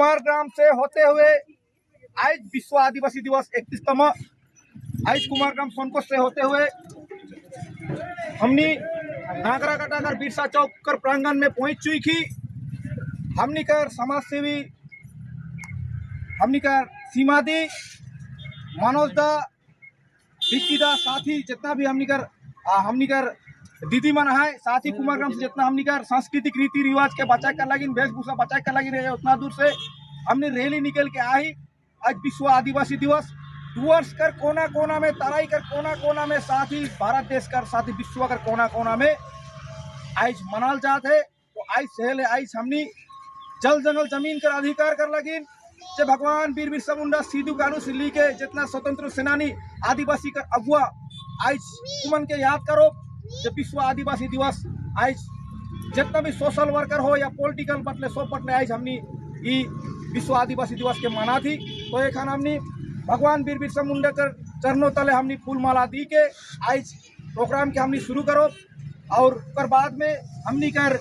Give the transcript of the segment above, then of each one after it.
कुमारग्राम से होते हुए आज विश्व आदिवासी दिवस 31तम आज कुमारग्राम सोनकोट से होते हुए हमने नागरा कटाकर बिरसा चौक कर प्रांगण में पहुंच चुकी थी। हमने कर समाज सेवी हमने कर सीमादी मनोज दा विक्की दा साथी जितना भी हमने कर दीदी मन है साथी कुमारग्राम से जितना हमने कर सांस्कृतिक रीति रिवाज के बचा कर लगी वेशभूषा बचा कर लगी रहे उतना दूर से हमने रैली निकल के आई। आज विश्व आदिवासी दिवस डुअर्स कर कोना कोना में तराई कर कोना कोना में साथ ही भारत देश कर साथ ही विश्व कर कोना कोना में आज मनाल जात है। तो आज सहले आज हमने जल जंगल जमीन कर अधिकार कर लगी जे भगवान वीर बिरसा मुंडा सिद्धू कानू से लेके जितना स्वतंत्र सेनानी आदिवासी कर अगुआ आज उमन के याद करो जब विश्व आदिवासी दिवस आज जितना भी सोशल वर्कर हो या पॉलिटिकल बटले सब बटले आज हमने ये विश्व आदिवासी दिवस के मना थी। तो एक हमने भगवान वीर बिरसा मुंडा कर चरणों तले हमने फूल माला दी के आज प्रोग्राम के हमने शुरू करो और कर बाद में हमने कर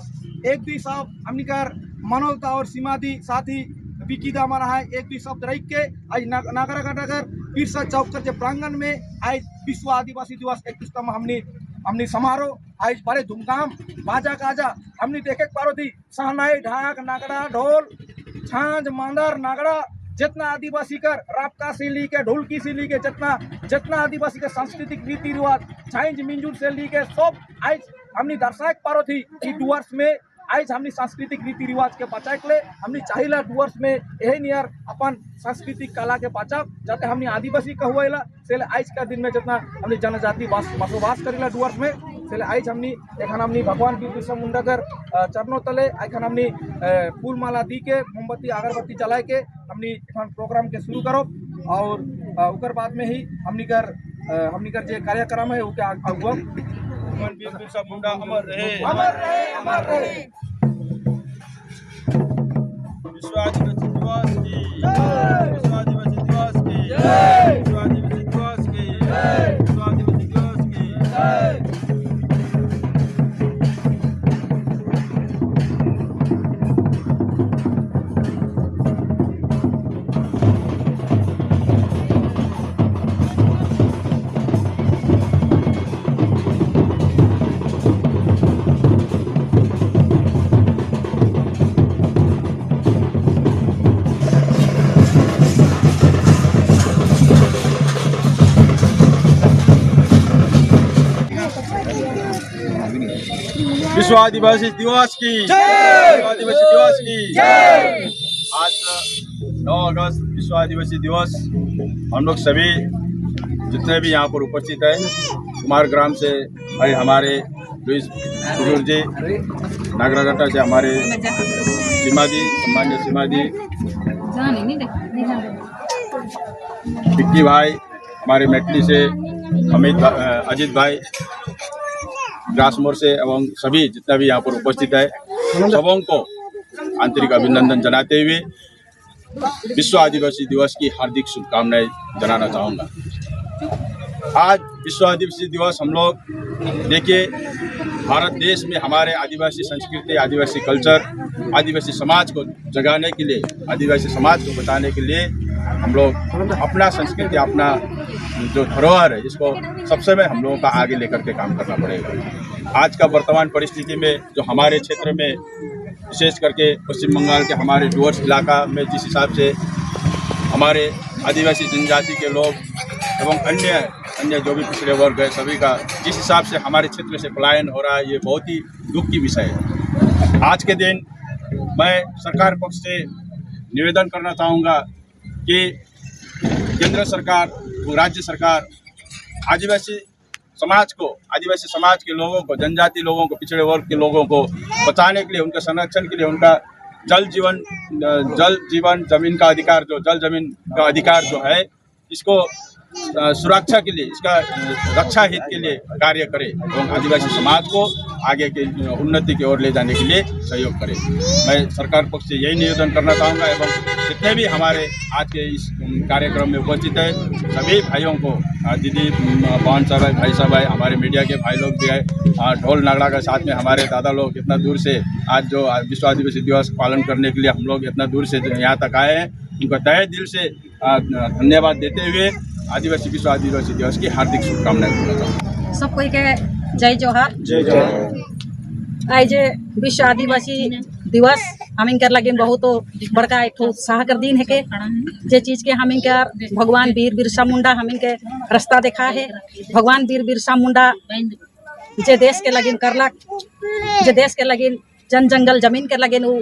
एक भी साहब हमने कर मनोजता और सीमादी साथी विकी दा मना है एक भी शब्द रख के आज नागरा कटाकर बिरसा चौक के प्रांगण में आज विश्व आदिवासी दिवस 31तम हमने समारोह आज बड़े धूमधाम बाजा गाजा हमने देखे पारो थी सहनाई ढाक नागड़ा ढोल छांझ मांदर नागड़ा जितना आदिवासी कर रापका से ली के ढोलकी से ली के जितना आदिवासी के सांस्कृतिक रीति रिवाज छांझ मिंजूर से ली के सब आज हमने दर्शाए पारो थी कि डुअर्स में आज हमने सांस्कृतिक रीति रिवाज के बचाए के लिए हमने चाहिए डुअर्स में यही नियर अपन सांस्कृतिक कला के बचाव जाते हमने आदिवासी कहुला से आज का दिन में जितना हमने जनजाति बसोबास करेला डुअर्स में से आज हमने हमने भगवान वीर बिरसा मुंडा कर चरणों तले एखन हमने फूल माला दी के मोमबत्ती अगरबत्ती जलाए के हमने प्रोग्राम के शुरू करो और उकर बाद में ही हमने कर जे कार्यक्रम है उसके अगुआ भगवान वीर बिरसा मुंडा अमर रहे अमर रहे अमर रहे। विश्व आदिवासी दिवस की जय, विश्व आदिवासी दिवस की जय, विश्व आदिवासी दिवस की जय, विश्व आदिवासी दिवस की जय। विश्व आदिवासी दिवस की जय, आदिवासी दिवस की जय। आज 9 अगस्त विश्व आदिवासी दिवस हम लोग सभी जितने भी यहाँ पर उपस्थित है कुमारग्राम से भाई हमारे लुइस बुजुर्ग जी नागरागट्टा से हमारे सीमादी सम्मान्य सीमादी विक्की भाई हमारे मेटली से अजीत भाई ग्रासमोर से एवं सभी जितना भी यहाँ पर उपस्थित है सबों को आंतरिक अभिनंदन जनाते हुए विश्व आदिवासी दिवस की हार्दिक शुभकामनाएं जनाना चाहूँगा। आज विश्व आदिवासी दिवस हम लोग देखिए भारत देश में हमारे आदिवासी संस्कृति आदिवासी कल्चर आदिवासी समाज को जगाने के लिए आदिवासी समाज को बताने के लिए हम लोग अपना संस्कृति अपना जो धरोहर है इसको सबसे में हम लोगों का आगे लेकर के काम करना पड़ेगा। आज का वर्तमान परिस्थिति में जो हमारे क्षेत्र में विशेष करके पश्चिम बंगाल के हमारे डुअर्स इलाका में जिस हिसाब से हमारे आदिवासी जनजाति के लोग एवं अन्य जो भी पिछड़े वर्ग है सभी का जिस हिसाब से हमारे क्षेत्र से पलायन हो रहा है ये बहुत ही दुख की विषय है। आज के दिन मैं सरकार पक्ष से निवेदन करना चाहूँगा कि केंद्र सरकार राज्य सरकार आदिवासी समाज के लोगों को जनजाति लोगों को पिछड़े वर्ग के लोगों को बचाने के लिए उनके संरक्षण के लिए उनका जल जीवन जमीन का अधिकार जो जल जमीन का अधिकार जो है इसको सुरक्षा के लिए इसका रक्षा हित के लिए कार्य करे एवं आदिवासी समाज को आगे के उन्नति की ओर ले जाने के लिए सहयोग करें। मैं सरकार पक्ष से यही निवेदन करना चाहूँगा एवं जितने भी हमारे आज के इस कार्यक्रम में उपस्थित है सभी भाइयों को, दीदी पवन साहब है, भाई साहब है, हमारे मीडिया के भाई लोग भी है, ढोल नगड़ा के साथ में हमारे दादा लोग इतना दूर से आज जो विश्व आदिवासी दिवस पालन करने के लिए हम लोग इतना दूर से यहाँ तक आए हैं, उनको तहे दिल से धन्यवाद देते हुए आदिवासी विश्व आदिवासी दिवस की हार्दिक शुभकामनाएं देना चाहूँगा। सब कोई के जय जोहार। जय जोहार। आज विश्व आदिवासी दिवस हम इनकर लगे बहुत बड़का एक उत्साह कर दिन है के जे चीज के हम इनकर भगवान वीर बिरसा मुंडा हम इनके रास्ता देखा है। भगवान वीर बिरसा मुंडा जे देश के लगिन करलक, जे देश के लगिन जन जंगल जमीन के लगिन उ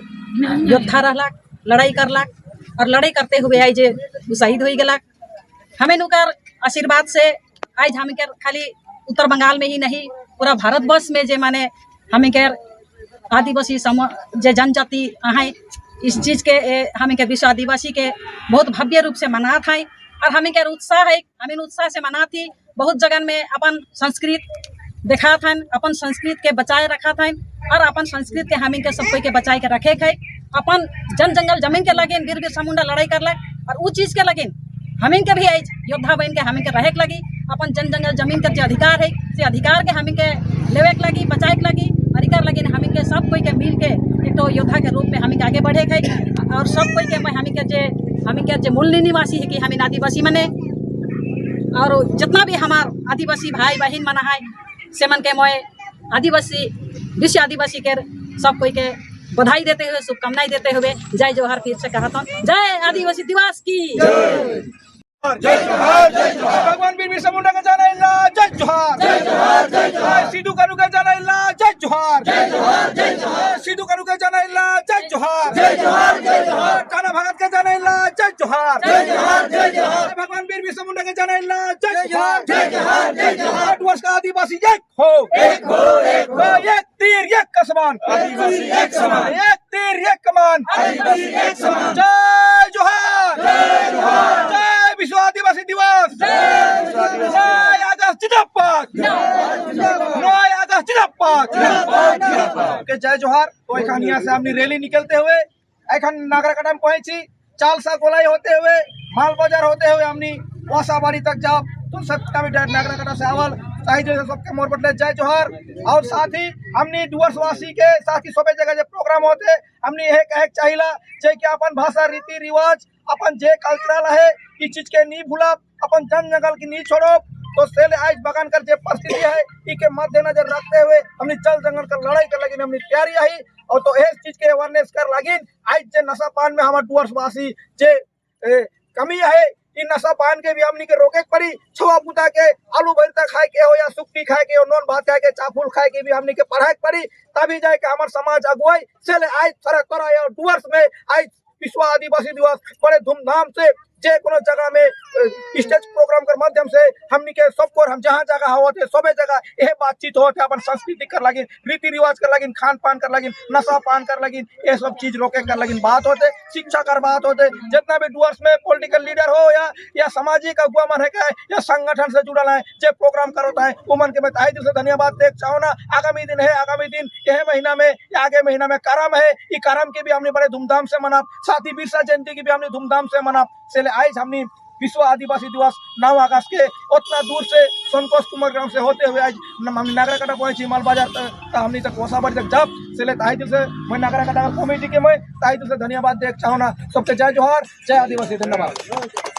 योद्धा रहलक, लड़ाई करलक और लड़ाई करते हुए आज उ शहीद हो गलक। हमें नुकर आशीर्वाद से आज हम इनकर खाली उत्तर बंगाल में ही नहीं पूरा भारतवर्ष में जे माने हम इनकर आदिवासी जे जनजाति हैं इस चीज़ के हम इनके विश्व आदिवासी के बहुत भव्य रूप से मनात हैं और हम इनके उत्साह है, हम इन उत्साह से मनात ही बहुत जगह में अपन संस्कृत देखा था, अपन संस्कृत के बचाए रखा था और अपन संस्कृत के हम इनके सब कोई के बचाए के रखे है। अपन जन जंगल जमीन के लगे वीर बिरसा मुंडा लड़ाई करलक और वो चीज़ के लगे हम इनके भी आज योद्धा बन के हम इनके रहे के लगी। अपन जन जंगल जमीन के जो अधिकार है से अधिकार के हम इनके लेवे के लगी, बचाए के लगी अधिकार लगी हम इनके सब कोई के मिल के एक तो योद्धा के रूप में हम इनके आगे बढ़े गए और सब कोई के हम इनके मूल निवासी है कि हम इन आदिवासी मने और जितना भी हमार आदिवासी भाई बहन मना है से मन के मोए आदिवासी विश्व आदिवासी के सब कोई के बधाई देते हुए शुभकामनाएं देते हुए जय जोहार फिर से कहा था। जय आदिवासी दिवस की जय जोहार। जय जोहार। भगवान वीर बिरसा मुंडा का जाना इल्ला जय जोहार। जय जोहार। जय जोहार। सिद्धू कानू का जाना इल्ला जय जोहार। जय जोहार। जय जोहार। सिद्धू कानू का जाना इल्ला जय जोहार। जय जोहार। जय जोहार। काना भगत का जाना इल्ला जय जोहार। जय जोहार। जय जोहार। भगवान वीर बिरसा मुंडा का जाना इल्ला जय जोहार। जय जोहार। जय जोहार। भारतवर्ष का आदिवासी एक हो, एक हो, एक हो, एक तीर एक कमान, आदिवासी एक समान, एक तीर एक कमान, आदिवासी एक समान। जय जोहार। जय जोहार। जय विश्व आदिवासी दिवस। जय आगस्ट जिंदाबाद। नय आगस्ट जिंदाबाद के जय जोहार। तो एखन यहाँ से हमने रैली निकलते हुए एखन नागराकाटा में पहुंची, चालसा गोलाई होते हुए माल बाजार होते हुए हमने वासाबाड़ी तक जाओ तो सबका भी नागराकाटा से अवल साही जो सबके मोर बदले जय जोहार। और साथ ही हमने डुअर्सवासी के साथ ही सभी जगह जो प्रोग्राम होते हमने यह कहे चाहिला जे कि अपन भाषा रीति रिवाज अपन जे कल्चरल है इस चीज के नहीं भूला, अपन जन जंगल की नहीं छोड़ो। तो सेल आज बगान कर जो परिस्थिति है इसके मद्देनजर रखते हुए हमने जल जंगल कर लड़ाई कर लगी हमने तैयारी आई और तो इस चीज के अवेयरनेस कर लगी। आज जे नशा पान में हमारे डुअर्सवासी जे कमी है इन नशा पान के भी हमनी के रोके पड़ी। छुआ पुता के आलू भरता खाए के हो या सुक्की खाए के हो, नॉन भात खाए के, चाफुल खाए के भी हमनी के पढ़ाई पड़ी। तभी जाए के हमारे समाज अगुवाई से आज तरह तरह डुअर्स में आज विश्व आदिवासी दिवस बड़े धूमधाम से जे कोनो जगह में स्टेज प्रोग्राम के माध्यम से हमनी के सबको हम जहाँ जगह होते सबे जगह यह बातचीत होते अपन संस्कृति कर लगी, रीति रिवाज कर लगी, खान पान कर लगी, नशा पान कर लगी, ये सब चीज रोके कर लगी बात होते, शिक्षा कर बात होते। जितना भी डुअर्स में पॉलिटिकल लीडर हो या सामाजिक अगुआ मन है या संगठन से जुड़ल है जो प्रोग्राम करता है वो मन के मैं तहे दिल से धन्यवाद देख चाहो ना। आगामी दिन है, आगामी दिन यह महीना में या आगे महीना में करम है, ये करम के भी हमने बड़े धूमधाम से मना, साथ ही बिरसा जयंती की भी हमने धूमधाम से मना। चले आज हमने विश्व आदिवासी दिवस 9 अगस्त के उतना दूर से संतोष कुमार ग्राम से होते हुए आज हमने नागराकाटा पहुंची माल बाजार तक हमने तक कोसाबाड़ी तक जब चले ताही दिल से मैं नागराकाटा कमेटी के मैं ताही दिल से धन्यवाद देख चाहूँ ना। सबके जय जोहार, जय आदिवासी, धन्यवाद।